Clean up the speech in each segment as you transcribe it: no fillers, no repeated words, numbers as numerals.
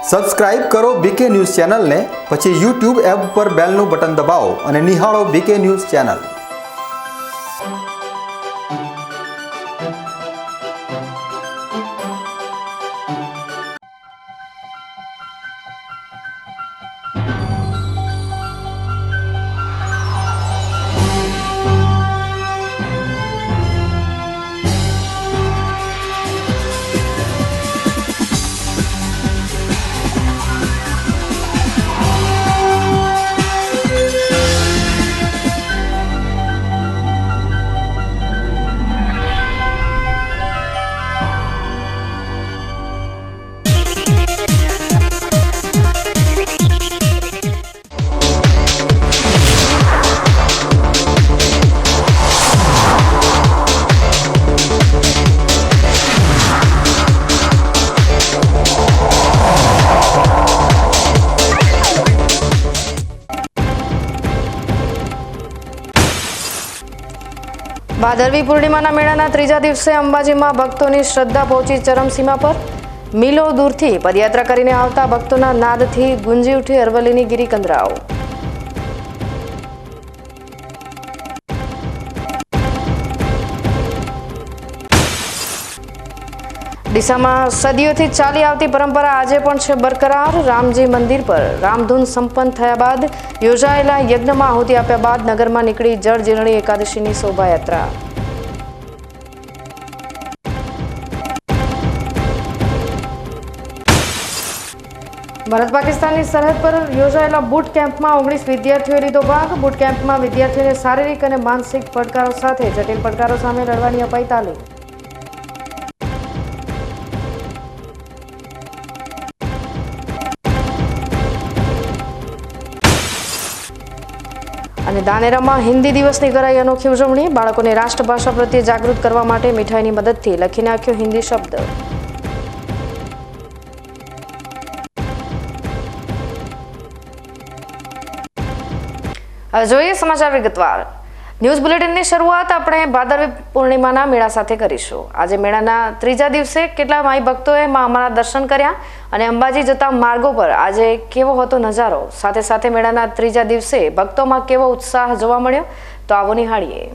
Subscribe કરો બીકે news ચેનલને, પછી YouTube એપ પર બેલનું બટન દબાવો અને નિહાળો બીકે ન્યૂઝ ચેનલ। ભાદરવી પૂર્ણિમાના મેળાના ત્રીજા દિવસે અંબાજીમાં ભક્તોની શ્રદ્ધા પહોંચી ચરમસીમા પર। મીલો દૂરથી પદયાત્રા કરીને આવતા ભક્તોના નાદથી ગુંજી ઉઠી અરવલ્લીની ગિરિકંદરાઓ। ડીસામાં સદીઓથી ચાલી આવતી પરંપરા આજે પણ છે બરકરાર। રામજી મંદિર પર રામધૂન સંપન્ન થયા બાદ યોજાયેલા યજ્ઞમાં આહુતિ આપ્યા બાદ નગરમાં નીકળી જળજીલણી એકાદશીની શોભાયાત્રા। ભારત પાકિસ્તાનની સરહદ પર યોજાયેલા બૂટ કેમ્પમાં 19 વિદ્યાર્થીઓએ લીધો ભાગ। બૂટ કેમ્પમાં વિદ્યાર્થીઓને શારીરિક અને માનસિક પડકારો સાથે જટિલ પડકારો સામે લડવાની અપાઈ તાલીમ। અને દાનેરામાં હિન્દી દિવસની કરાઈ અનોખી ઉજવણી। બાળકોને રાષ્ટ્રભાષા પ્રત્યે જાગૃત કરવા માટે મીઠાઈની મદદથી લખી નાખ્યો હિન્દી શબ્દ। હવે જોઈએ સમાચાર વિગતવાર। ન્યૂઝ બુલેટિનની શરૂઆત આપણે ભાદરવી પૂર્ણિમાના મેળા સાથે કરીશું। આજે મેળાના ત્રીજા દિવસે કેટલા માઈ ભક્તોએ મા અંબાના દર્શન કર્યા અને અંબાજી જતા માર્ગો પર આજે કેવો હતો નજારો, સાથે સાથે મેળાના ત્રીજા દિવસે ભક્તોમાં કેવો ઉત્સાહ જોવા મળ્યો, તો આવો નિહાળીએ।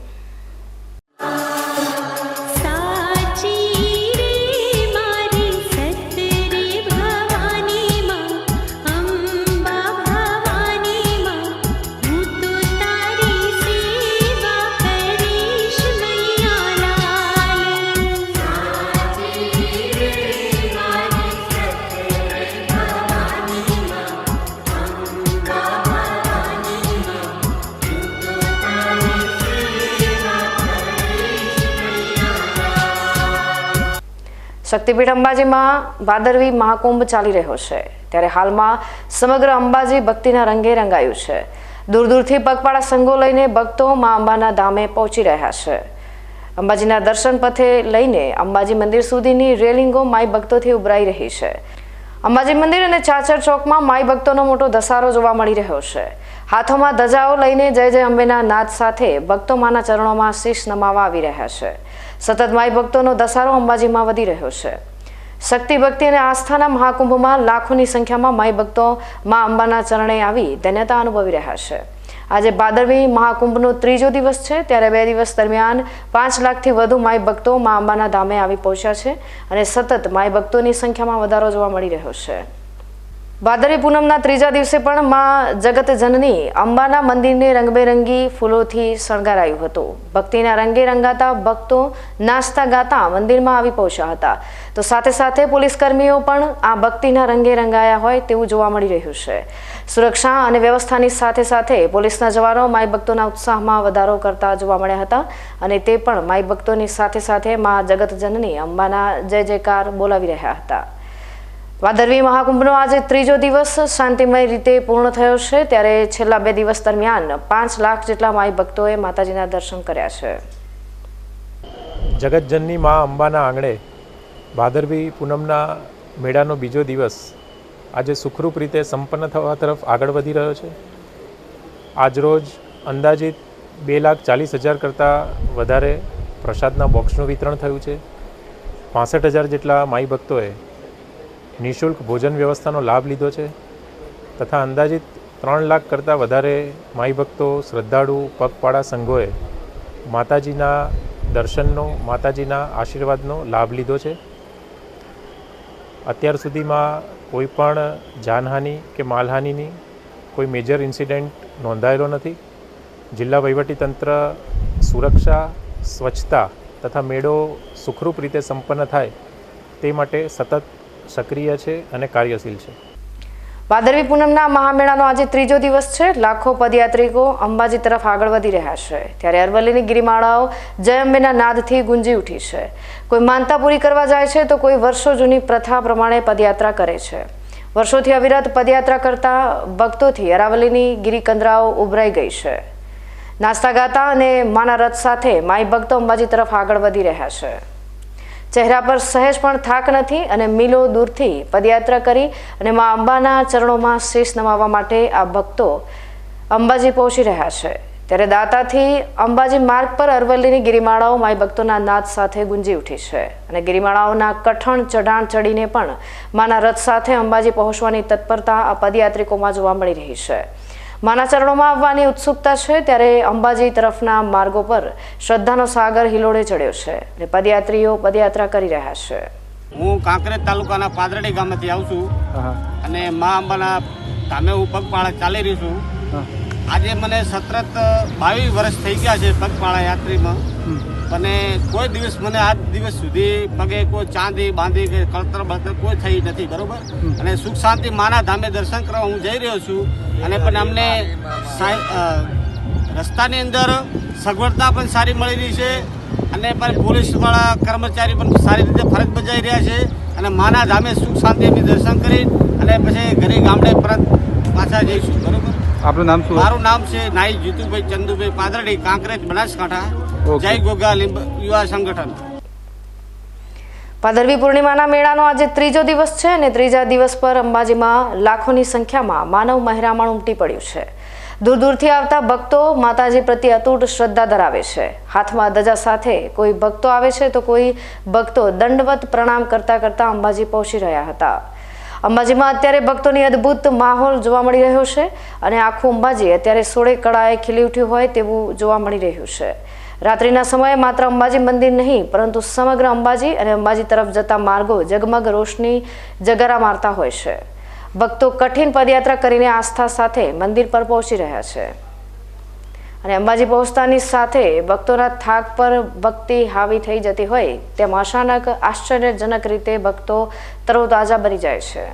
શક્તિપીઠ અંબાજીમાં ભાદરવી મહાકુંભ ચાલી રહ્યો છે, ત્યારે હાલમાં સમગ્ર અંબાજી ભક્તિના રંગે રંગાયું છે। દૂર દૂરથી પગપાળા સંઘો લઈને ભક્તો મા અંબાના ધામે પહોંચી રહ્યા છે। અંબાજીના દર્શન પથે લઈને અંબાજી મંદિર સુધીની રેલિંગો માઈ ભક્તોથી ઉભરાઈ રહી છે। અંબાજી મંદિર અને ચાચર ચોકમાં માઈ ભક્તોનો મોટો ધસારો જોવા મળી રહ્યો છે। હાથોમાં ધજાઓ લઈને જય જય અંબેના નાદ સાથે ભક્તો માના ચરણોમાં શીશ નમાવા આવી રહ્યા છે। સતત માઈ ભક્તોનો ધસારો અંબાજીમાં વધી રહ્યો છે। શક્તિ ભક્તિ અને આસ્થાના મહાકુંભમાં લાખોની સંખ્યામાં માઈ ભક્તો મા અંબાના ચરણે આવી ધન્યતા અનુભવી રહ્યા છે। આજે ભાદરવી મહાકુંભનો ત્રીજો દિવસ છે, ત્યારે 2 દિવસ દરમિયાન 5 લાખથી વધુ માઈ ભક્તો મા અંબાના ધામે આવી પહોંચ્યા છે અને સતત માઈ ભક્તોની સંખ્યામાં વધારો જોવા મળી રહ્યો છે। ભાદરવી પૂનમના ત્રીજા દિવસે પણ મા જગત જનની અંબાના મંદિરને રંગબેરંગી ફૂલોથી શણગારાયું હતું। ભક્તિના રંગે રંગાતા ભક્તો નાચતા ગાતા મંદિરમાં આવી પહોંચ્યા હતા, તો સાથે સાથે પોલીસ કર્મીઓ પણ આ ભક્તિના રંગે રંગાયા હોય તેવું જોવા મળી રહ્યું છે। સુરક્ષા અને વ્યવસ્થાની સાથે સાથે પોલીસના જવાનો માઈ ભક્તોના ઉત્સાહમાં વધારો કરતા જોવા મળ્યા હતા અને તે પણ માઈ ભક્તોની સાથે સાથે મા જગત જનની અંબાના જય જયકાર બોલાવી રહ્યા હતા। ભાદરવી મહાકુંભનો આજે ત્રીજો દિવસ શાંતિમય રીતે પૂર્ણ થયો છે, ત્યારે છેલ્લા 2 દિવસ દરમિયાન 5 લાખ જેટલા માઈ ભક્તોએ માતાજીના દર્શન કર્યા છે। જગતજનની મા અંબાના આંગણે ભાદરવી પૂનમના મેળાનો બીજો દિવસ આજે સુખરૂપ રીતે સંપન્ન થવા તરફ આગળ વધી રહ્યો છે। આજરોજ અંદાજિત 2,40,000 કરતાં વધારે પ્રસાદના બોક્સનું વિતરણ થયું છે। 65,000 જેટલા માઈ ભક્તોએ નિઃશુલ્ક ભોજન વ્યવસ્થાનો લાભ લીધો છે તથા અંદાજિત 3 લાખ કરતાં વધારે માઈ ભક્તો શ્રદ્ધાળુ પગપાળા સંઘોએ માતાજીના દર્શનનો માતાજીના આશીર્વાદનો લાભ લીધો છે. અત્યાર સુધીમાં કોઈ પણ જાનહાનિ કે માલહાનિની કોઈ મેજર ઇન્સિડન્ટ નોંધાયેલો નથી. જિલ્લા વહીવટીતંત્ર સુરક્ષા, સ્વચ્છતા તથા મેળો સુખરૂપ રીતે સંપન્ન થાય તે માટે સતત સક્રિય છે અને કાર્યશીલ છે. ભાદરવી પૂનમના મહામેળાનો આજે ત્રીજો દિવસ છે. લાખો પદયાત્રિકો અંબાજી તરફ આગળ વધી રહ્યા છે. ત્યારે અરવલ્લીની ગિરિમાળાઓ જય અંબેના નાદથી ગુંજી ઉઠી છે. કોઈ માનતા પૂરી કરવા જાય છે તો કોઈ વર્ષો જૂની પ્રથા પ્રમાણે પદયાત્રા કરે છે. વર્ષોથી અવિરત પદયાત્રા કરતા ભક્તોથી અરાવલીની ગિરિકંદરાઓ ઉભરાઈ ગઈ છે. નાચતા ગાતા અને માના રથ સાથે માઈ ભક્તો અંબાજી તરફ આગળ વધી રહ્યા છે. ચહેરા પર સહેજ પણ થાક નથી અને મીલો દૂરથી પદયાત્રા કરી અને મા અંબાના ચરણોમાં શીશ નમાવવા માટે આ ભક્તો અંબાજી પહોંચી રહ્યા છે. ત્યારે દાતાથી અંબાજી માર્ગ પર અરવલ્લીની ગિરિમાળાઓ માઈ ભક્તોના નાદ સાથે ગુંજી ઉઠી છે અને ગિરિમાળાઓના કઠણ ચઢાણ ચડીને પણ માના રથ સાથે અંબાજી પહોંચવાની તત્પરતા આ પદયાત્રિકોમાં જોવા મળી રહી છે. માના ચરણોમાં આવવાની ઉત્સુકતા છે. ત્યારે અંબાજી તરફના માર્ગો પર શ્રદ્ધાનો સાગર હિલોડે ચડ્યો છે અને પદયાત્રીઓ પદયાત્રા કરી રહ્યા છે. હું કાંકરેજ તાલુકાના પાદરડી ગામેથી આવું છું અને મા અંબાના ધામે હું પગપાળા ચાલી રહ્યો છું. આજે મને સતત 22 વર્ષ થઈ ગયા છે પગપાળા યાત્રીમાં અને કોઈ દિવસ મને આજ દિવસ સુધી પગે કોઈ ચાંદી બાંધી કે કળતર બળતર કોઈ થઈ નથી. બરોબર. અને સુખ શાંતિ માના ધામે દર્શન કરવા હું જઈ રહ્યો છું અને પણ અમને રસ્તાની અંદર સગવડતા પણ સારી મળી રહી છે અને પણ પોલીસવાળા કર્મચારી પણ સારી રીતે ફરજ બજાવી રહ્યા છે અને માના ધામે સુખ શાંતિ અમે દર્શન કરી અને પછી ઘરે ગામડે પરત પાછા જઈશું. બરોબર. આપનું નામ શું? મારું નામ છે નાઈ જીતુભાઈ ચંદુભાઈ પાદરડી, કાંકરેજ, બનાસકાંઠા. જય ગોગા યુવા સંગઠન. ભાદરવી પૂર્ણિમાના મેળાનો આજે ત્રીજો દિવસ છે અને ત્રીજા દિવસ પર અંબાજીમાં લાખોની સંખ્યામાં માનવ મહેરામણ ઉમટી પડ્યું છે. દૂર દૂરથી આવતા ભક્તો માતાજી પ્રત્યે અતૂટ શ્રદ્ધા ધરાવે છે. હાથમાં ધજા સાથે કોઈ ભક્તો આવે છે તો કોઈ ભક્તો દંડવત પ્રણામ કરતા કરતા અંબાજી પહોંચી રહ્યા હતા. અંબાજીમાં અત્યારે ભક્તોની અદ્ભુત માહોલ જોવા મળી રહ્યો છે અને આખું અંબાજી અત્યારે સોળે કળાએ ખીલી ઉઠ્યું હોય તેવું જોવા મળી રહ્યું છે. રાત્રિના સમયે માત્ર અંબાજી મંદિર નહીં પરંતુ સમગ્ર અંબાજી અને અંબાજી તરફ જતા માર્ગો જગમગ રોશની જગારા મારતા હોય છે. ભક્તો કઠિન પદયાત્રા કરીને આસ્થા સાથે મંદિર પર પહોંચી રહ્યા છે અને અંબાજી પહોંચતાની સાથે ભક્તોના થાક પર ભક્તિ હાવી થઈ જતી હોય તેમ અચાનક આશ્ચર્યજનક રીતે ભક્તો તરોતાજા બની જાય છે.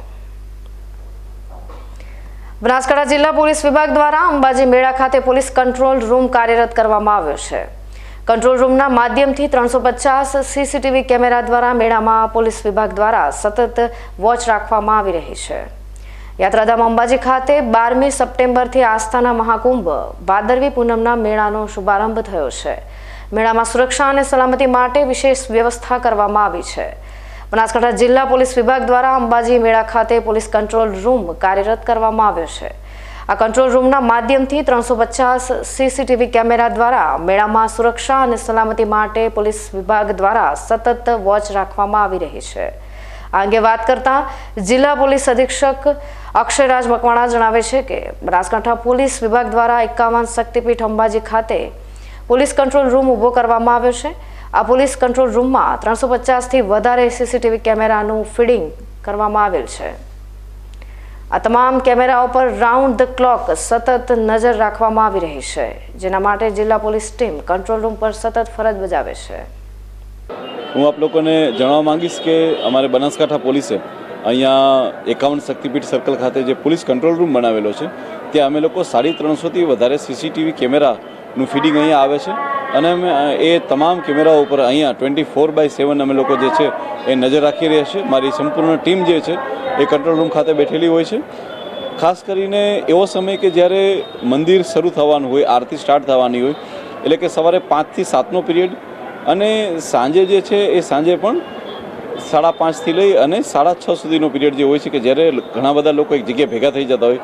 બનાસકાંઠા જિલ્લા પોલીસ વિભાગ દ્વારા અંબાજી મેળા ખાતે પોલીસ કંટ્રોલ રૂમ કાર્યરત કરવામાં આવ્યો છે. કંટ્રોલ રૂમના માધ્યમથી 350 સીસીટીવી કેમેરા દ્વારા મેળામાં પોલીસ વિભાગ દ્વારા સતત વોચ રાખવામાં આવી રહી છે. યાત્રાધામ અંબાજી ખાતે 12મી સપ્ટેમ્બરથી આસ્થાના મહાકુંભ ભાદરવી પૂનમના મેળાનો શુભારંભ થયો છે. મેળામાં સુરક્ષા અને સલામતી માટે વિશેષ વ્યવસ્થા કરવામાં આવી છે. બનાસકાંઠા જિલ્લા પોલીસ વિભાગ દ્વારા અંબાજી મેળા ખાતે પોલીસ કંટ્રોલ રૂમ કાર્યરત કરવામાં આવ્યો છે. આ કંટ્રોલ રૂમના માધ્યમથી 350 સીસીટીવી કેમેરા દ્વારા મેળામાં સુરક્ષા અને સલામતી માટે પોલીસ વિભાગ દ્વારા સતત વોચ રાખવામાં આવી રહી છે. આ અંગે વાત કરતા જિલ્લા પોલીસ અધિક્ષક અક્ષયરાજ મકવાણા જણાવે છે કે બનાસકાંઠા પોલીસ વિભાગ દ્વારા 51 શક્તિપીઠ અંબાજી ખાતે પોલીસ કંટ્રોલ રૂમ ઊભો કરવામાં આવ્યો છે. આ પોલીસ કંટ્રોલ રૂમમાં 350થી વધારે સીસીટીવી કેમેરાનું ફીડિંગ કરવામાં આવેલ છે. આ તમામ કેમેરાઓ પર રાઉન્ડ ધ ક્લોક સતત નજર રાખવામાં આવી રહી છે, જેના માટે જિલ્લા પોલીસ ટીમ કંટ્રોલ રૂમ પર સતત ફરજ બજાવે છે. હું આપ લોકોને જણાવવા માંગીશ કે અમારે બનાસકાંઠા પોલીસે અહીંયા 51 શક્તિપીઠ સર્કલ ખાતે જે પોલીસ કંટ્રોલ રૂમ બનાવેલો છે ત્યાં અમે લોકો 350થી વધારે સીસીટીવી કેમેરાનું ફીડિંગ અહીંયા આવે છે અને અમે એ તમામ કેમેરાઓ ઉપર અહીંયા 24/7 અમે લોકો જે છે એ નજર રાખી રહ્યા છીએ. મારી સંપૂર્ણ ટીમ જે છે એ કંટ્રોલ રૂમ ખાતે બેઠેલી હોય છે. ખાસ કરીને એવો સમય કે જ્યારે મંદિર શરૂ થવાનું હોય, આરતી સ્ટાર્ટ થવાની હોય, એટલે કે સવારે 5 થી 7નો પીરિયડ અને સાંજે જે છે એ સાંજે પણ 5:30થી લઈ અને 6:30 સુધીનો પીરિયડ જે હોય છે કે જ્યારે ઘણા બધા લોકો એક જગ્યાએ ભેગા થઈ જતા હોય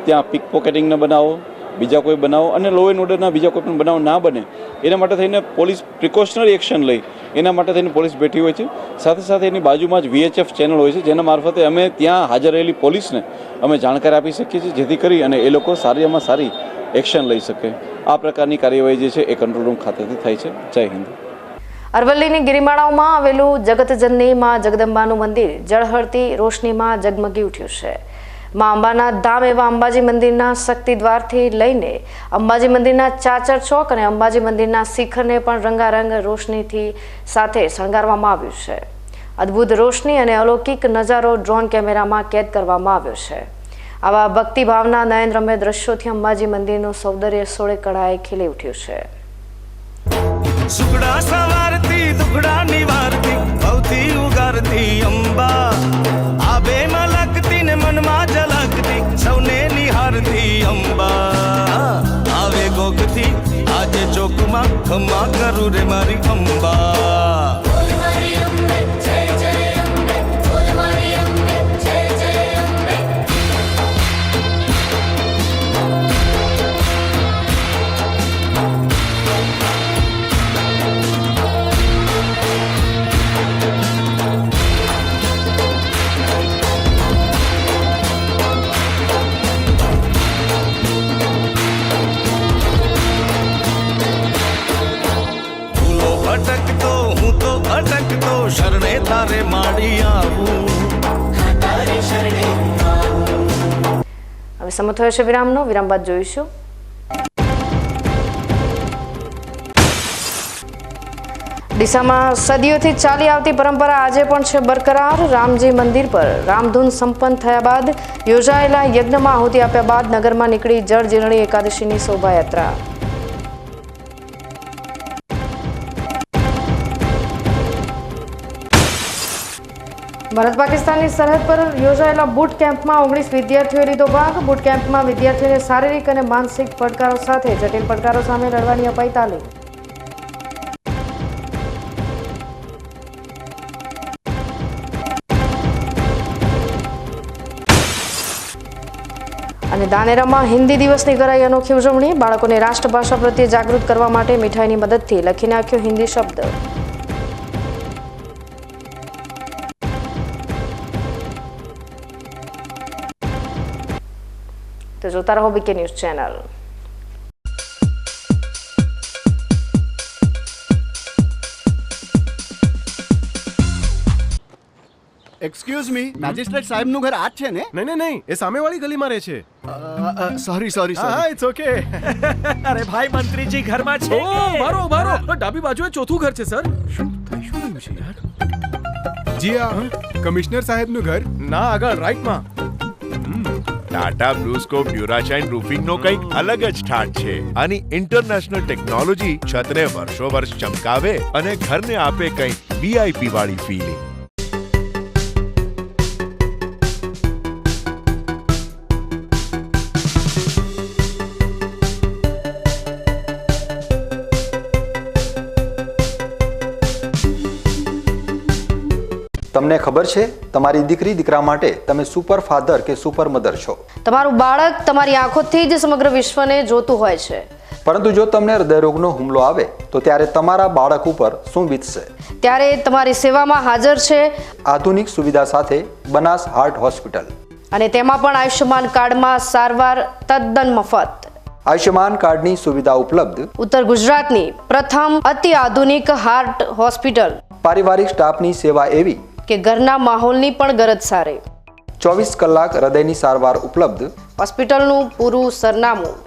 ત્યાં પિક પોકેટિંગના બનાવો બીજા કોઈ બનાવો અને લો એન્ડ ઓર્ડરના બીજા કોઈ પણ બનાવ ના બને એના માટે થઈને પોલીસ પ્રિકોશનરી એક્શન લઈ એના માટે થઈને પોલીસ બેઠી હોય છે. સાથે સાથે એની બાજુમાં જ VHF ચેનલ હોય છે જેના મારફતે અમે ત્યાં હાજર રહેલી પોલીસને અમે જાણકારી આપી શકીએ છીએ જેથી કરી અને એ લોકો સારીમાં સારી એક્શન લઈ શકે. આ પ્રકારની કાર્યવાહી જે છે એ કંટ્રોલ રૂમ ખાતેથી થાય છે. જય હિન્દ. અરવલ્લીની ગિરિમાળાઓમાં આવેલું જગતજનની માં જગદંબાનું મંદિર ઝળહળતી રોશનીમાં ઝગમગી ઉઠ્યું છે. માં અંબાના ધામ એવા અંબાજી મંદિરના શક્તિ દ્વારથી લઈને અંબાજી મંદિરના ચાચર ચોક અને અંબાજી મંદિરના શિખરને પણ રંગારંગ રોશનીથી સાથે શણગારવામાં આવ્યું છે. અદ્ભુત રોશની અને અલૌકિક નજારો ડ્રોન કેમેરામાં કેદ કરવામાં આવ્યો છે. આવા ભક્તિભાવના નયનરમ્ય દ્રશ્યોથી અંબાજી મંદિરનું સૌંદર્ય સોળે કળાએ ખીલી ઉઠ્યું છે. સુખડા સવારતી દુખડા નિવારતી ભવતી ઉગારતી અંબા આબે મલકતી ને મનમાં ઝલકતી સૌને નિહારતી અંબા આવે ગોગથી આજે ચોકમાં ખમા કરું રે મારી અંબા. અટકતો હું તો અટકતો શરણે તારે માડી આવું. હવે સમય થયો છે વિરામનો. વિરામ બાદ જોઈશું. ડીસામાં સદીઓથી ચાલી આવતી પરંપરા આજે પણ છે બરકરાર. રામજી મંદિર પર રામધૂન સંપન્ન થયા બાદ યોજાયેલા યજ્ઞમાં આહુતિ આપ્યા બાદ નગરમાં નીકળી જળજીલણી એકાદશીની શોભાયાત્રા. ભારત પાકિસ્તાનની સરહદ પર યોજાયેલા બુટ કેમ્પમાં 19 વિદ્યાર્થીઓએ લીધો ભાગ. બુટ કેમ્પમાં વિદ્યાર્થીઓને શારીરિક અને માનસિક પડકારો સાથે જટિલ પડકારો સામે લડવાની અપાઈ તાલીમ. અને ધાનેરામાં હિન્દી દિવસની કરાઈ અનોખી ઉજવણી. બાળકોને રાષ્ટ્રભાષા પ્રત્યે જાગૃત કરવા માટે મીઠાઈની મદદથી લખી નાખ્યો હિન્દી શબ્દ. તો જોતા રહો BK news channel. Excuse me, magistrate સાહેબનું ઘર આ જ છે ને? નહીં એ સામેવાળી ગલીમાં રહે છે. સોરી હા ઇટ્સ ઓકે. અરે ભાઈ મંત્રીજી ઘરમાં છે. ઓ મારો ડાબી બાજુએ ચોથું ઘર છે સર. શું થયું છે યાર? જી આ કમિશનર સાહેબનું ઘર? ના આગળ રાઈટમાં. ટાટા બ્લુસ્કોપ ડ્યુરાશાઇન રૂફિંગનો કંઈક અલગ જ ઠાઠ છે. આની ઇન્ટરનેશનલ ટેકનોલોજી છતને વર્ષો વર્ષ ચમકાવે અને ઘરને આપે કંઈક VIP વાળી ફીલિંગ. તમને ખબર છે તમારી દીકરી દીકરા માટે તમે સુપર ફાધર કે સુપર મધર છો. તમારું બાળક તમારી આંખોથી જ સમગ્ર વિશ્વને જોતું હોય છે. પરંતુ જો તમને હૃદયરોગનો હુમલો આવે તો ત્યારે તમારા બાળક ઉપર શું વીતશે? ત્યારે તમારી સેવામાં હાજર છે આધુનિક સુવિધા સાથે બનાસ હાર્ટ હોસ્પિટલ. અને તેમાં પણ આયુષ્યમાન કાર્ડમાં સારવાર તદ્દન મફત. આયુષ્યમાન કાર્ડની સુવિધા ઉપલબ્ધ. ઉત્તર ગુજરાતની પ્રથમ અતિ આધુનિક હાર્ટ હોસ્પિટલ. પારિવારિક સ્ટાફની સેવા એવી કે ઘરના માહોલની પણ ગરજ સારી. 24 કલાક હૃદયની સારવાર ઉપલબ્ધ. હોસ્પિટલનું પૂરું સરનામું.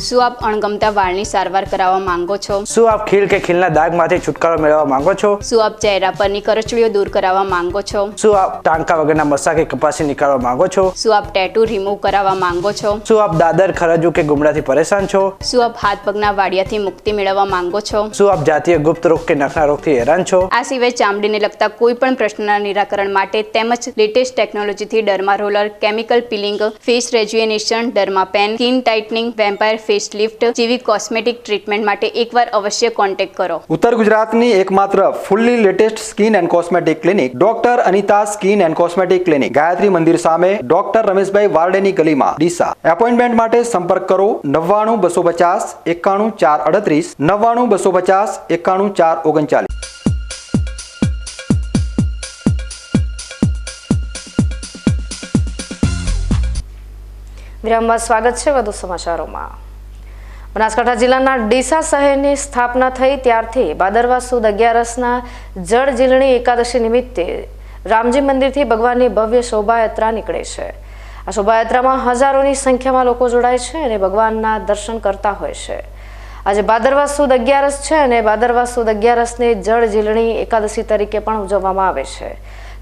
શું આપ અણગમતા વાળની સારવાર કરાવવા માંગો છો? શું આપ ખીલ કે ખીલના દાગમાંથી છુટકારો મેળવવા માંગો છો? શું આપ ચહેરા પરની કરચલીઓ દૂર કરાવવા માંગો છો? શું આપ ટાંકા વગરના મસા કે કપાસી નીકાળવા માંગો છો? શું આપ ટેટુ રિમૂવ કરાવવા માંગો છો? શું આપ દાદર ખરજુ કે ગુમડાથી પરેશાન છો? શું આપ હાથ પગના વાડિયાથી મુક્તિ મેળવવા માંગો છો? શું આપ જાતીય ગુપ્ત રોગ કે નખના રોગથી હેરાન છો? આ સિવાય ચામડીને લગતા કોઈ પણ પ્રશ્નના નિરાકરણ માટે તેમજ લેટેસ્ટ ટેકનોલોજીથી derma roller, chemical peeling, face rejuvenation, derma pen, skin tightening, vampire face facelift જેવી કોસ્મેટિક ટ્રીટમેન્ટ માટે એકવાર અવશ્ય કોન્ટેક્ટ કરો. ઉત્તર ગુજરાતની એકમાત્ર fully latest skin and cosmetic clinic doctor Anita skin and cosmetic clinic, Gayatri Mandir સામે, ડોક્ટર રમેશભાઈ વારડેની ગલીમાં, ડીસા. એપોઇન્ટમેન્ટ માટે સંપર્ક કરો 99 250 91 438 99 250 91 439. વિરામ બાદ સ્વાગત છે વધુ સમાચારોમાં. બનાસકાંઠા જિલ્લાના ડીસા શહેરની સ્થાપના થઈ ત્યારથી ભાદરવા સુદ 11ના જળ ઝીલણી એકાદશી નિમિત્તે રામજી મંદિરથી ભગવાનની ભવ્ય શોભાયાત્રા નીકળે છે. આ શોભાયાત્રામાં હજારોની સંખ્યામાં લોકો જોડાય છે અને ભગવાનના દર્શન કરતા હોય છે. આજે ભાદરવા સુદ 11 છે અને ભાદરવા સુદ 11ને જળ ઝીલણી એકાદશી તરીકે પણ ઉજવવામાં આવે છે.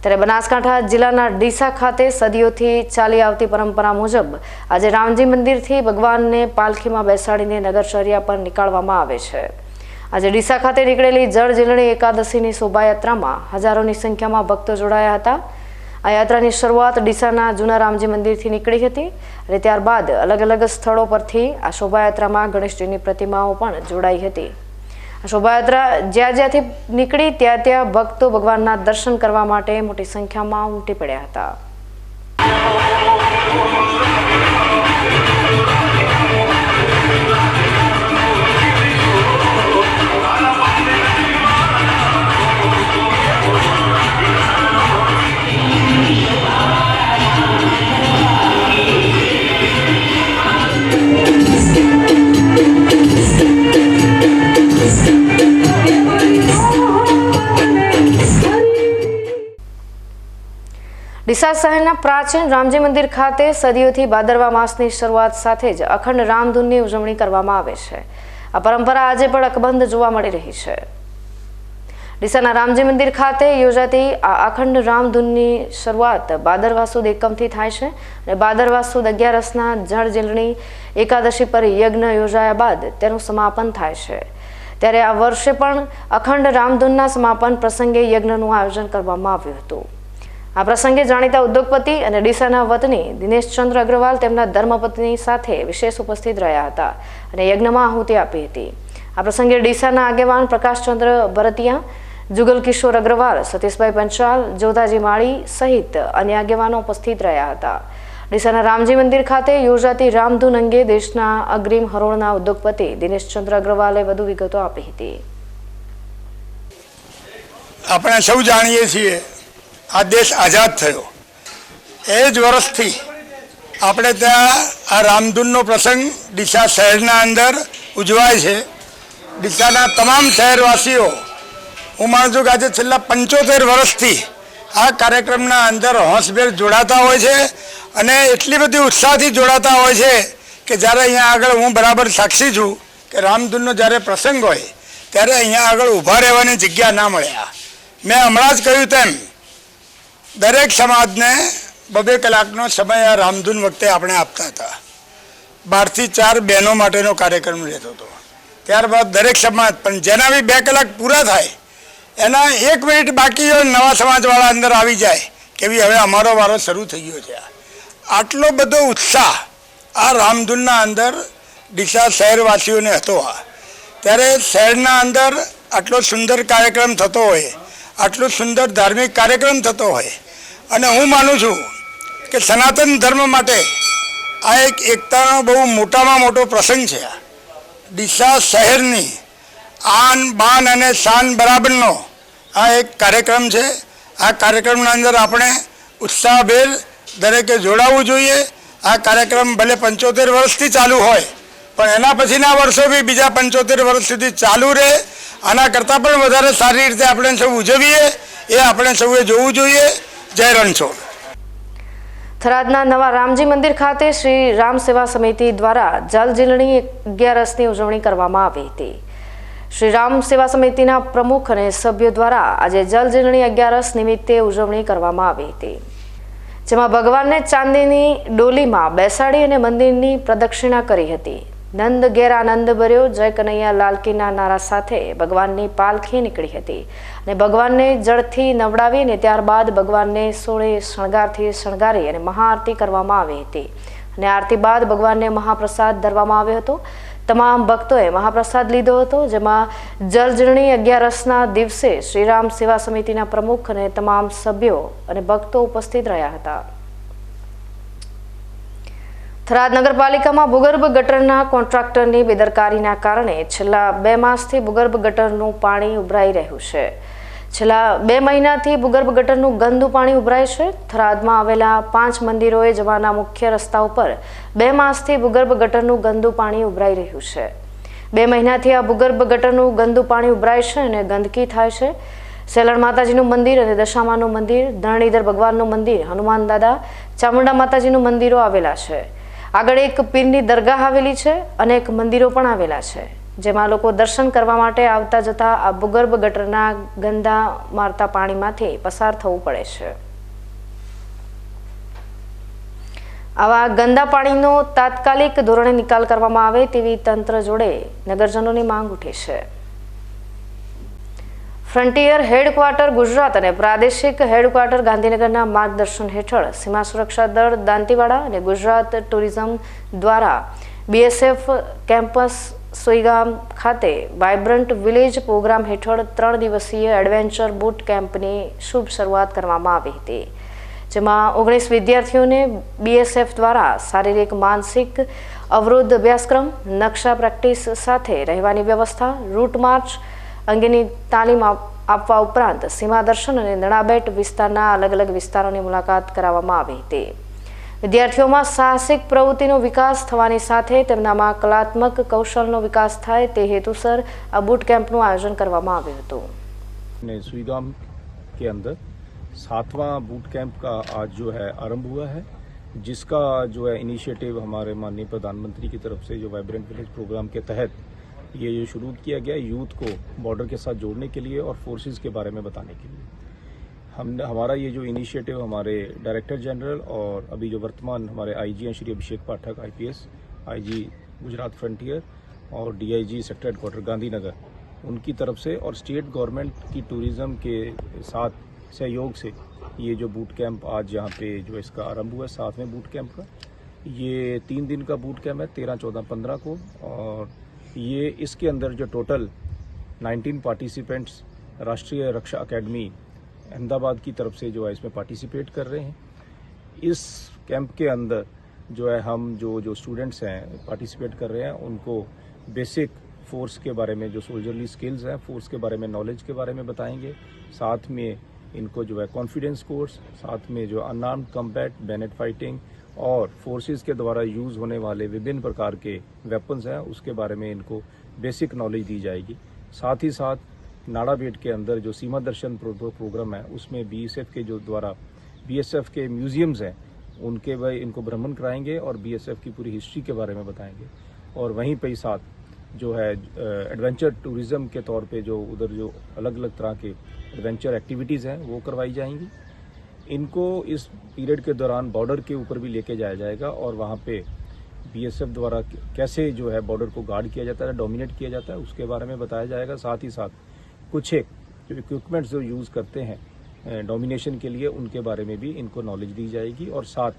ત્યારે બનાસકાંઠા જિલ્લાના ડીસા ખાતે સદીઓથી ચાલી આવતી પરંપરા મુજબ આજે રામજી મંદિરથી ભગવાનને પાલખીમાં બેસાડીને નગરચર્યા પર નીકાળવામાં આવે છે. આજે ડીસા ખાતે નીકળેલી જળ ઝીલણી એકાદશીની શોભાયાત્રામાં હજારોની સંખ્યામાં ભક્તો જોડાયા હતા. આ યાત્રાની શરૂઆત ડીસાના જૂના રામજી મંદિરથી નીકળી હતી અને ત્યારબાદ અલગ અલગ સ્થળો પરથી આ શોભાયાત્રામાં ગણેશજીની પ્રતિમાઓ પણ જોડાઈ હતી. આ શોભાયાત્રા જ્યાંથી નીકળી ત્યાં ભક્તો ભગવાનના દર્શન કરવા માટે મોટી સંખ્યામાં ઉમટી પડ્યા હતા. ડીસા શહેરના પ્રાચીન રામજી મંદિર ખાતે સદીઓથી ભાદરવા માસની શરૂઆત સાથે જ અખંડ રામધૂનની ઉજવણી કરવામાં આવે છે. આ પરંપરા આજે પણ અકબંધ જોવા મળી રહી છે. ડીસાના રામજી મંદિર ખાતે યોજાતી આ અખંડ રામધૂનની શરૂઆત ભાદરવા સુદ 1મથી થાય છે અને ભાદરવા સુદ 11ના જળ ઝીલણી એકાદશી પર યજ્ઞ યોજાયા બાદ તેનું સમાપન થાય છે. ત્યારે આ વર્ષે પણ અખંડ રામધૂનના સમાપન પ્રસંગે યજ્ઞનું આયોજન કરવામાં આવ્યું હતું. આ પ્રસંગે જાણીતા ઉદ્યોગપતિ અને ડીસાના વતની દિનેશચંદ્ર અગ્રવાલ તેમના ધર્મપત્ની સાથે વિશેષ ઉપસ્થિત રહ્યા હતા અને યજ્ઞમાં આહુતિ આપી હતી. આ પ્રસંગે ડીસાના આગેવાન પ્રકાશચંદ્ર ભરતિયા, જુગલ કિશોર અગ્રવાલ, સતીશભાઈ પંચાલ, જોધાજી માળી સહિત અન્ય આગેવાનો ઉપસ્થિત રહ્યા હતા. ડીસાના રામજી મંદિર ખાતે યોજાતી રામધૂન અંગે દેશના અગ્રીમ હરોળના ઉદ્યોગપતિ દિનેશચંદ્ર અગ્રવાલે વધુ વિગતો આપી હતી. આપણે સૌ જાણીએ છીએ આ દેશ આઝાદ થયો એ જ વર્ષથી આપણે ત્યાં આ રામધૂનનો પ્રસંગ ડીસા શહેરના અંદર ઉજવાય છે. ડીસાના તમામ શહેરવાસીઓ હું માનું છું કે આજે છેલ્લા 75 વર્ષથી આ કાર્યક્રમના અંદર હોંશભેર જોડાતા હોય છે અને એટલી બધી ઉત્સાહથી જોડાતા હોય છે કે જ્યારે અહીંયા આગળ હું બરાબર સાક્ષી છું કે રામધૂનનો જ્યારે પ્રસંગ હોય ત્યારે અહીંયા આગળ ઊભા રહેવાની જગ્યા ના મળ્યા. મેં હમણાં જ કહ્યું તેમ દરેક સમાજને 2 કલાકનો સમય આ રામધૂન વખતે આપણે આપતા હતા. 12 થી 4 બહેનો માટેનો કાર્યક્રમ રહેતો હતો. ત્યારબાદ દરેક સમાજ પણ જેના બી 2 કલાક પૂરા થાય એના 1 મિનિટ બાકી હોય નવા સમાજવાળા અંદર આવી જાય કે ભાઈ હવે અમારો વારો શરૂ થઈ ગયો છે. આટલો બધો ઉત્સાહ આ રામધૂનના અંદર ડીસા શહેરવાસીઓને હતો. ત્યારે શહેરના અંદર આટલો સુંદર કાર્યક્રમ થતો હોય, આટલો સુંદર ધાર્મિક કાર્યક્રમ થતો હોય અને હું માનું છું કે સનાતન ધર્મ માટે આ એક એકતાનો બહુ મોટામાં મોટો પ્રસંગ છે. ડીસા શહેરની આન બાન અને શાન બરાબરનો આ એક કાર્યક્રમ છે. આ કાર્યક્રમના અંદર આપણે ઉત્સાહભેર દરેકે જોડાવવું જોઈએ. આ કાર્યક્રમ ભલે 75 વર્ષથી ચાલુ હોય પણ એના પછીના વર્ષો બી બીજા 75 વર્ષ સુધી ચાલુ રહે. આના કરતાં પણ વધારે સારી રીતે આપણે સૌ ઉજવીએ એ આપણે સૌએ જોવું જોઈએ. જય રણછોડ. થરાદના નવા રામજી મંદિર ખાતે શ્રી રામ સેવા સમિતિ દ્વારા જલ ઝીલણી 11ની ઉજવણી કરવામાં આવી હતી. શ્રી રામ સેવા સમિતિના પ્રમુખ અને સભ્યો દ્વારા આજે જલ ઝીલણી 11 નિમિત્તે ઉજવણી કરવામાં આવી હતી, જેમાં ભગવાનને ચાંદીની ડોલીમાં બેસાડી અને મંદિરની પ્રદક્ષિણા કરી હતી. નંદ ઘેર આનંદ ભર્યો, જય કનૈયા લાલકીના નારા સાથે ભગવાનની પાલખી નીકળી હતી અને ભગવાનને જળથી નવડાવી અને ત્યારબાદ ભગવાનને સોળે શણગારથી શણગારી અને મહાઆરતી કરવામાં આવી હતી. અને આરતી બાદ ભગવાનને મહાપ્રસાદ ધરવામાં આવ્યો હતો. તમામ ભક્તોએ મહાપ્રસાદ લીધો હતો, જેમાં જળજરણી 11ના દિવસે શ્રીરામ સેવા સમિતિના પ્રમુખ અને તમામ સભ્યો અને ભક્તો ઉપસ્થિત રહ્યા હતા. થરાદ નગરપાલિકામાં ભૂગર્ભ ગટરના કોન્ટ્રાક્ટરની બેદરકારીના કારણે છેલ્લા 2 માસથી ભૂગર્ભ ગટરનું પાણી ઉભરાઈ રહ્યું છે. છેલ્લા 2 મહિનાથી ભૂગર્ભ ગટરનું ગંદુ પાણી ઉભરાય છે. થરાદમાં આવેલા 5 મંદિરોએ જવાના મુખ્ય રસ્તા ઉપર 2 માસથી ભૂગર્ભ ગટરનું ગંદુ પાણી ઉભરાઈ રહ્યું છે. 2 મહિનાથી આ ભૂગર્ભ ગટરનું ગંદુ પાણી ઉભરાય છે અને ગંદકી થાય છે. સેલણ માતાજીનું મંદિર અને દશામાનું મંદિર, ધરણીધર ભગવાનનું મંદિર, હનુમાન દાદા, ચામુંડા માતાજીનું મંદિરો આવેલા છે. આગળ એક પીરની દરગાહ આવેલી છે, અનેક મંદિરો પણ આવેલા છે, જેમાં લોકો દર્શન કરવા માટે આવતા જતા આ ભૂગર્ભ ગટરના ગંદા મારતા પાણીમાંથી પસાર થવું પડે છે. આવા ગંદા પાણીનો તાત્કાલિક ધોરણે નિકાલ કરવામાં આવે તેવી તંત્ર જોડે નગરજનોની માંગ ઉઠી છે. ફ્રન્ટિયર હેડક્વાર્ટર ગુજરાત અને પ્રાદેશિક હેડક્વાર્ટર ગાંધીનગરના માર્ગદર્શન હેઠળ સીમા સુરક્ષા દળ દાંતીવાડા અને ગુજરાત ટુરિઝમ દ્વારા BSF કેમ્પસ સોઈગામ ખાતે વાઇબ્રન્ટ વિલેજ પ્રોગ્રામ હેઠળ 3 દિવસીય એડવેન્ચર બૂટ કેમ્પની શુભ શરૂઆત કરવામાં આવી હતી, જેમાં 19 વિદ્યાર્થીઓને BSF દ્વારા શારીરિક માનસિક અવરોધ અભ્યાસક્રમ, નકશા પ્રેક્ટિસ સાથે રહેવાની વ્યવસ્થા, રૂટ માર્ચ અંગેની તાલીમ આપવા ઉપરાંત સીમા દર્શન અને નણાબેટ વિસ્તારના અલગ અલગ વિસ્તારોની મુલાકાત કરાવવામાં આવી હતી. વિદ્યાર્થીઓમાં સાહસિક પ્રવૃત્તિનો વિકાસ થવાની સાથે તેમનામાં કલાત્મક કૌશલનો વિકાસ થાય તે હેતુસર આ બૂટ કેમ્પનું આયોજન કરવામાં આવ્યું હતું. सुईगाम के अंदर 7वां बूट कैंप का आज जो है आरंभ हुआ है, जिसका जो है इनिशिएटिव हमारे माननीय प्रधानमंत्री की तरफ से जो वाइब्रेंट विलेज प्रोग्राम के तहत ये शुरू किया गया यूथ को बॉर्डर के साथ जोड़ने के लिए और फोर्सेस के बारे में बताने के लिए. हमारा ये जो इनिशिएटिव हमारे डायरेक्टर जनरल और अभी जो वर्तमान हमारे IG हैं श्री अभिषेक पाठक IPS, IG गुजरात फ्रंटियर और DIG सेक्टर हेडक्वार्टर गांधीनगर, उनकी तरफ से और स्टेट गवर्नमेंट की टूरिज़्म के साथ सहयोग से ये जो बूट कैंप आज यहाँ पे जो इसका आरंभ हुआ है 7वें बूट कैंप का, ये 3 दिन का बूट कैंप है 13, 14, 15 को. और ये इसके अंदर जो टोटल 19 पार्टिसिपेंट्स राष्ट्रीय रक्षा अकेडमी अहमदाबाद की तरफ से जो है इसमें पार्टिसिपेट कर रहे हैं. इस कैंप के अंदर जो है हम जो स्टूडेंट्स हैं पार्टिसिपेट कर रहे हैं उनको बेसिक फोर्स के बारे में जो सोल्जरली स्किल्स हैं फोर्स के बारे में नॉलेज के बारे में बताएंगे. साथ में इनको जो है कॉन्फिडेंस कोर्स, साथ में जो अनआर्म्ड कम्बैट, बैनेट फाइटिंग और फोर्सेस के द्वारा यूज़ होने वाले विभिन्न प्रकार के वेपन्स हैं उसके बारे में इनको बेसिक नॉलेज दी जाएगी. साथ ही साथ नाड़ाबेट के अंदर जो सीमा दर्शन प्रोग्राम है उसमें BSF के जो द्वारा BSF के म्यूजियम्स हैं उनके भाई इनको भ्रमण कराएंगे और BSF की पूरी हिस्ट्री के बारे में बताएंगे. और वहीं पे साथ जो है एडवेंचर टूरिज़्म के तौर पे जो उधर जो अलग अलग तरह के एडवेंचर एक्टिविटीज़ हैं वो करवाई जाएंगी. इनको इस पीरियड के दौरान बॉर्डर के ऊपर भी लेके जाया जाएगा और वहाँ पे BSF द्वारा कैसे जो है बॉर्डर को गार्ड किया जाता है, डोमिनेट किया जाता है उसके बारे में बताया जाएगा. साथ ही साथ कुछ एक जो इक्विपमेंट्स जो यूज़ करते हैं डोमिनेशन के लिए उनके बारे में भी इनको नॉलेज दी जाएगी. और साथ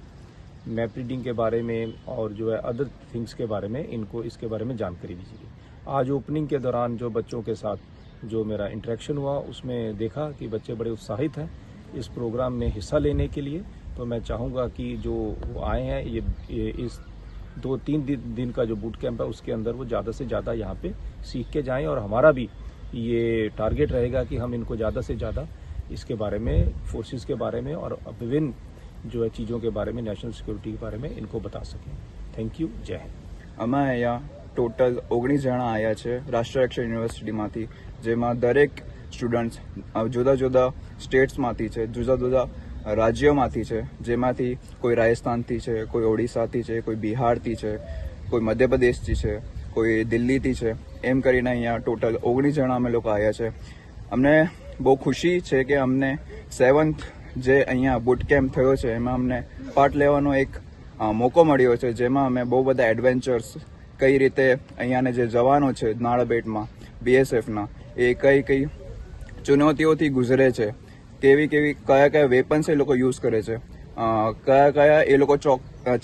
मैप रीडिंग के बारे में और जो है अदर थिंग्स के बारे में इनको इसके बारे में जानकारी दी जाएगी. आज ओपनिंग के दौरान जो बच्चों के साथ जो मेरा इंटरेक्शन हुआ उसमें देखा कि बच्चे बड़े उत्साहित हैं इस प्रोग्राम में हिस्सा लेने के लिए. तो मैं चाहूँगा कि जो आए हैं ये इस 2-3 दिन का जो बूट कैंप है उसके अंदर वो ज़्यादा से ज़्यादा यहाँ पे सीख के जाएं. और हमारा भी ये टारगेट रहेगा कि हम इनको ज़्यादा से ज़्यादा इसके बारे में फोर्सेस के बारे में और विभिन्न जो है चीज़ों के बारे में नेशनल सिक्योरिटी के बारे में इनको बता सकें. Thank you. जय हिंद. અમે અહીંયા ટોટલ 19 જણા આવ્યા છે રાષ્ટ્રીય રક્ષા યુનિવર્સિટીમાંથી, જેમાં દરેક સ્ટુડન્ટ્સ જુદા જુદા સ્ટેટ્સમાંથી છે, જુદા જુદા રાજ્યોમાંથી છે, જેમાંથી કોઈ રાજસ્થાનથી છે, કોઈ ઓડિશાથી છે, કોઈ બિહારથી છે, કોઈ મધ્યપ્રદેશથી છે, કોઈ દિલ્હીથી છે, એમ કરીને અહીંયા ટોટલ 19 જણા અમે લોકો આવ્યા છે. અમને બહુ ખુશી છે કે અમને 7th જે અહીંયા બૂટ કેમ્પ થયો છે એમાં અમને પાર્ટ લેવાનો એક મોકો મળ્યો છે, જેમાં અમે બહુ બધા એડવેન્ચર્સ કઈ રીતે અહીંયાને જે જવાનો છે નાળાબેટમાં BSFના એ કઈ ચુનૌતીઓથી ગુજરે છે, કયા વેપન્સ એ લોકો યુઝ કરે છે, કયા કયા એ લોકો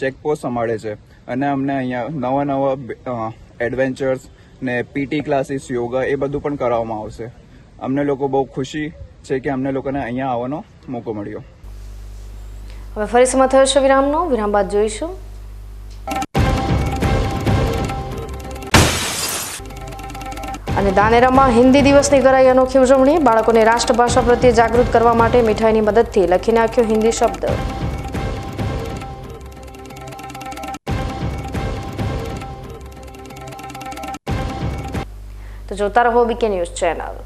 ચેકપોસ્ટ સંભાળે છે અને અમને અહીંયા નવા એડવેન્ચર્સ ને પીટી ક્લાસીસ યોગા એ બધું પણ કરાવવામાં આવશે. અમને લોકો બહુ ખુશી છે કે અમને લોકોને અહીંયા આવવાનો મોકો મળ્યો. હવે ફરી સમય થયો છે વિરામનો. વિરામ બાદ જોઈશું. અને ધાનેરામાં હિન્દી દિવસની કરાઈ અનોખી ઉજવણી. બાળકોને રાષ્ટ્રભાષા પ્રત્યે જાગૃત કરવા માટે મીઠાઈની મદદથી લખી નાખ્યો હિન્દી શબ્દ. તો જોતા રહો બીકે ન્યૂઝ ચેનલ.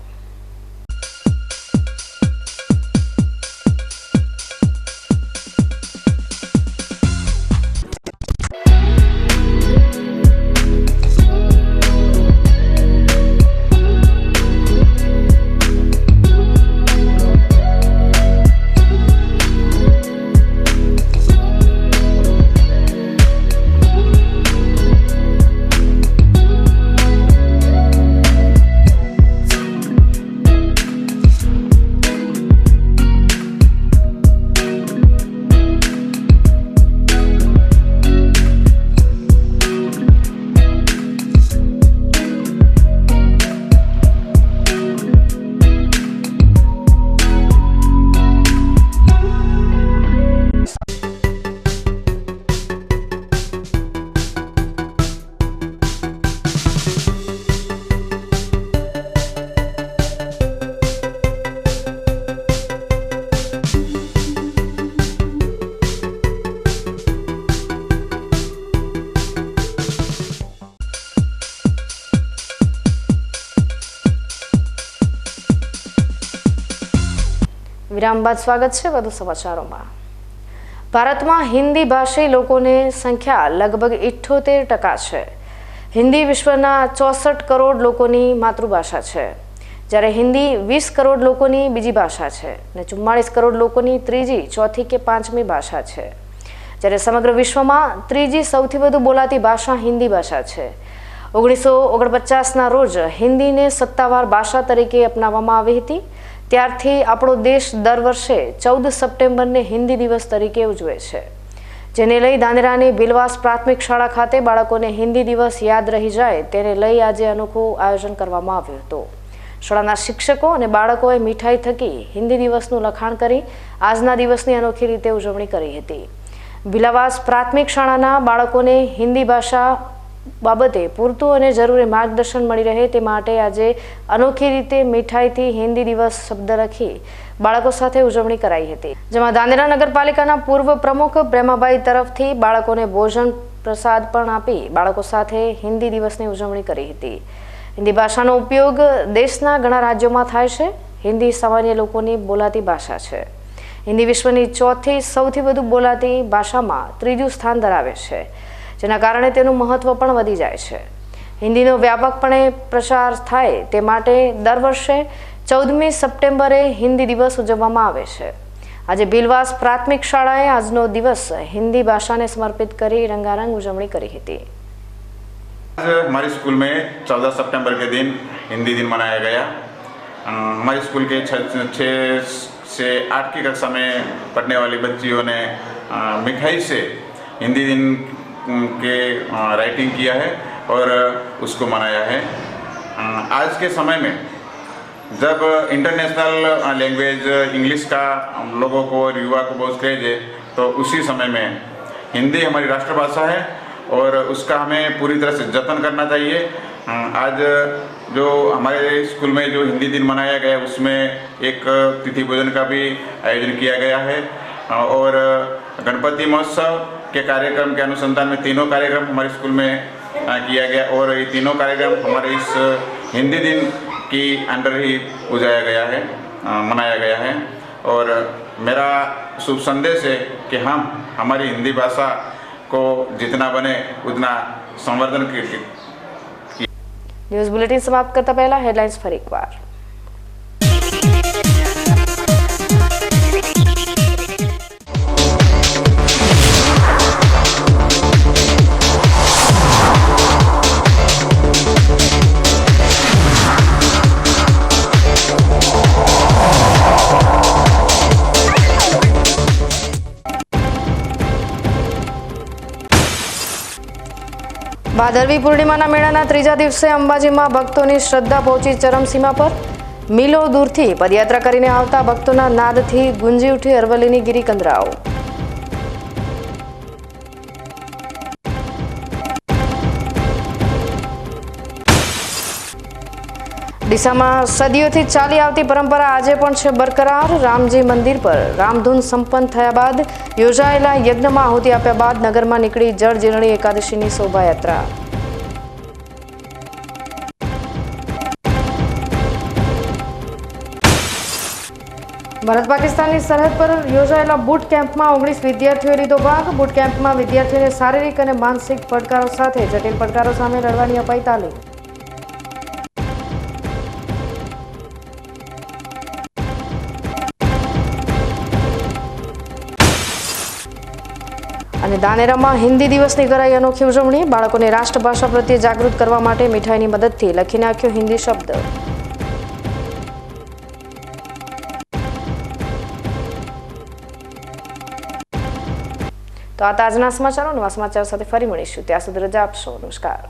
વિરામ બાદ સ્વાગત છે વધુ સમાચારોમાં. ભારતમાં હિન્દી ભાષી લોકોની સંખ્યા લગભગ 78% છે. હિન્દી વિશ્વના 64 કરોડ લોકોની માતૃભાષા છે, જ્યારે હિન્દી 20 કરોડ લોકોની બીજી ભાષા છે અને 44 કરોડ લોકોની ત્રીજી, ચોથી કે પાંચમી ભાષા છે. જ્યારે સમગ્ર વિશ્વમાં ત્રીજી સૌથી વધુ બોલાતી ભાષા હિન્દી ભાષા છે. 1949ના રોજ હિન્દીને સત્તાવાર ભાષા તરીકે અપનાવવામાં આવી હતી. ત્યારથી આપણો દેશ દર વર્ષે 14 સપ્ટેમ્બરને હિન્દી દિવસ તરીકે ઉજવે છે, જેને લઈ ધાનેરાની બિલવાસ પ્રાથમિક શાળા ખાતે બાળકોને હિન્દી દિવસ યાદ રહી જાય તેને લઈ આજે અનોખું આયોજન કરવામાં આવ્યું હતું. શાળાના શિક્ષકો અને બાળકોએ મીઠાઈ થકી હિન્દી દિવસનું લખાણ કરી આજના દિવસની અનોખી રીતે ઉજવણી કરી હતી. બિલવાસ પ્રાથમિક શાળાના બાળકોને હિન્દી ભાષા બાબતે પૂરતું અને જરૂરી માર્ગદર્શન મળી રહે તે માટે આજે અનોખી રીતે મીઠાઈથી હિન્દી દિવસ શબ્દ લખી બાળકો સાથે ઉજવણી કરાઈ હતી, જેમાં ધાનેરા નગરપાલિકાના પૂર્વ પ્રમુખ પ્રેમાભાઈ તરફથી બાળકોને ભોજન પ્રસાદ પણ આપી બાળકો સાથે હિન્દી દિવસની ઉજવણી કરી હતી. હિન્દી ભાષાનો ઉપયોગ દેશના ઘણા રાજ્યોમાં થાય છે. હિન્દી સામાન્ય લોકોની બોલાતી ભાષા છે. હિન્દી વિશ્વની ચોથી સૌથી વધુ બોલાતી ભાષામાં ત્રીજું સ્થાન ધરાવે છે, જેના કારણે તેનું મહત્વ પણ વધી જાય છે. હિન્દીનો વ્યાપકપણે પ્રચાર થાય તે માટે દર વર્ષે 14મી સપ્ટેમ્બરે હિન્દી દિવસ ઉજવવામાં આવે છે. આજે બિલવાસ પ્રાથમિક શાળાએ આજનો દિવસ હિન્દી ભાષાને સમર્પિત કરી રંગારંગ ઉજવણી કરી હતી. हमारी स्कूल में 14 सितंबर के दिन हिंदी दिन मनाया गया. हमारी स्कूल के 6 से 8 की कक्षा में पढ़ने वाली बच्चियों ने मिठाई से हिंदी दिन के राइटिंग किया है और उसको मनाया है. आज के समय में जब इंटरनेशनल लैंग्वेज इंग्लिश का लोगों को और युवा को बहुत क्रेज है, तो उसी समय में हिंदी हमारी राष्ट्रभाषा है और उसका हमें पूरी तरह से जतन करना चाहिए. आज जो हमारे स्कूल में जो हिंदी दिन मनाया गया उसमें एक तिथि भोजन का भी आयोजन किया गया है और गणपति महोत्सव के कार्यक्रम के अनुसंधान में तीनों कार्यक्रम हमारे स्कूल में किया गया और ये तीनों कार्यक्रम हमारे इस हिंदी दिन की अंडर ही उजाया गया है, मनाया गया है. और मेरा शुभ संदेश है कि हम हमारी हिंदी भाषा को जितना बने उतना संवर्धन की. ન્યૂઝ બુલેટિન સમાપ્ત કરતા પહેલા હેડલાઇન્સ ફરી એકવાર. ભાદરવી પૂર્ણિમાના મેળાના ત્રીજા દિવસે અંબાજીમાં ભક્તોની શ્રદ્ધા પહોંચી ચરમસીમા પર. મિલો દૂરથી પદયાત્રા કરીને આવતા ભક્તોના નાદથી ગુંજી ઉઠી અરવલ્લીની ગિરિકંદરાઓ. ડીસામાં સદીઓથી ચાલી આવતી પરંપરા આજે પણ છે બરકરાર. રામજી મંદિર પર રામધૂન સંપન્ન થયા બાદ યોજાયેલા યજ્ઞમાં આહુતિ આપ્યા બાદ નગરમાં નીકળી જળજીલણી એકાદશીની શોભાયાત્રા. ભારત પાકિસ્તાનની સરહદ પર યોજાયેલા બૂટ કેમ્પમાં 19 વિદ્યાર્થીઓએ લીધો ભાગ. બૂટ કેમ્પમાં વિદ્યાર્થીઓને શારીરિક અને માનસિક પડકારો સાથે જટિલ પડકારો સામે લડવાની અપાઈ તાલીમ. અને ધાનેરામાં હિન્દી દિવસની કરાઈ અનોખી ઉજવણી. બાળકોને રાષ્ટ્રભાષા પ્રત્યે જાગૃત કરવા માટે મીઠાઈની મદદથી લખી નાખ્યો હિન્દી શબ્દ. તો આ તાજના સમાચારો. નવા સમાચાર સાથે ફરી મળીશું. ત્યાં સુધી રજા આપશો. નમસ્કાર.